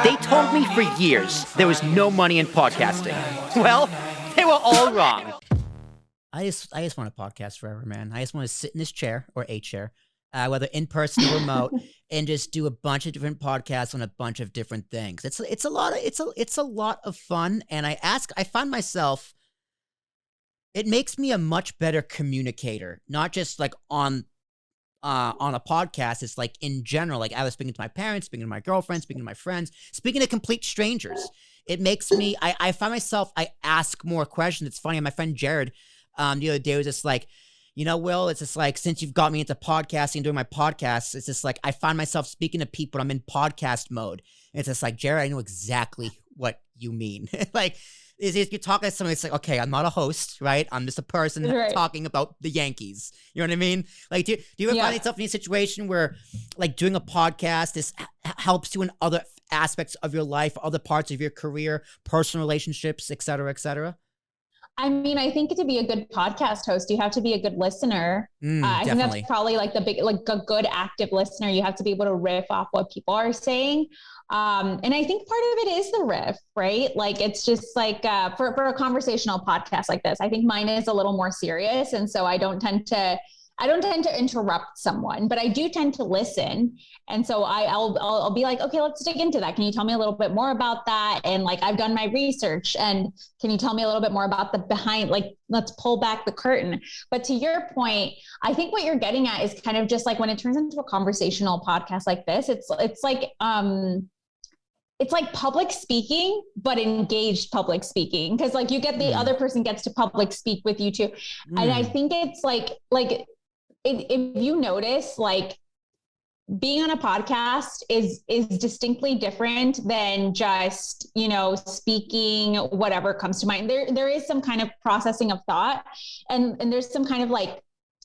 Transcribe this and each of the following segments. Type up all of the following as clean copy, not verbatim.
They told me for years there was no money in podcasting. Well, they were all wrong. I just want to podcast forever, man. I just want to sit in this chair or a chair, whether in person or remote, and just do a bunch of different podcasts on a bunch of different things. It's a lot of fun, and I find myself, it makes me a much better communicator, not just like on a podcast. It's like in general, like I was speaking to my parents, speaking to my girlfriend, speaking to my friends, speaking to complete strangers. It makes me, I find myself, I ask more questions. It's funny. My friend Jared, the other day was just like, Will, it's just like, since you've got me into podcasting, doing my podcasts, it's just like, I find myself speaking to people. I'm in podcast mode. And it's just like, Jared, I know exactly what you mean. Like, is you're talking to somebody, it's like, okay, I'm not a host, right? I'm just a person talking about the Yankees. You know what I mean? Like, do you ever find yourself in a situation where, like, doing a podcast, this helps you in other aspects of your life, other parts of your career, personal relationships, et cetera, et cetera? I mean, I think to be a good podcast host, you have to be a good listener. I think that's probably like a good active listener. You have to be able to riff off what people are saying. And I think part of it is the riff, right? Like, it's just like, for a conversational podcast like this, I think mine is a little more serious. And so I don't tend to interrupt someone, but I do tend to listen. And so I'll be like, okay, let's dig into that. Can you tell me a little bit more about that? And like, I've done my research, and can you tell me a little bit more about the behind, like, let's pull back the curtain. But to your point, I think what you're getting at is kind of just like when it turns into a conversational podcast like this, it's like public speaking, but engaged public speaking. Cause like you get the other person gets to public speak with you too. And I think it's like, if you notice, like, being on a podcast is distinctly different than just, speaking whatever comes to mind. There is some kind of processing of thought, and there's some kind of like,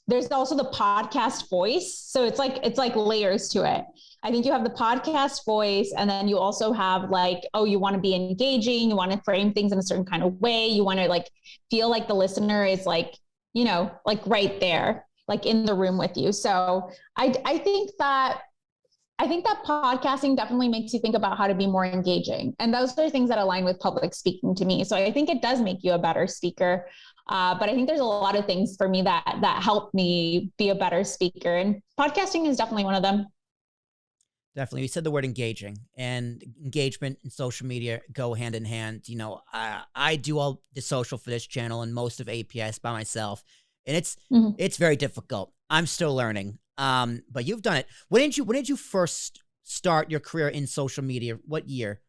there's also the podcast voice. So it's like layers to it. I think you have the podcast voice, and then you also have like, oh, you want to be engaging, you want to frame things in a certain kind of way. You want to like feel like the listener is like, like right there, like in the room with you. So I think that podcasting definitely makes you think about how to be more engaging. And those are things that align with public speaking to me. So I think it does make you a better speaker. But I think there's a lot of things for me that help me be a better speaker, and podcasting is definitely one of them. Definitely. You said the word engaging, and engagement and social media go hand in hand. I do all the social for this channel and most of APS by myself. And it's very difficult. I'm still learning. But you've done it. When did you first start your career in social media? What year?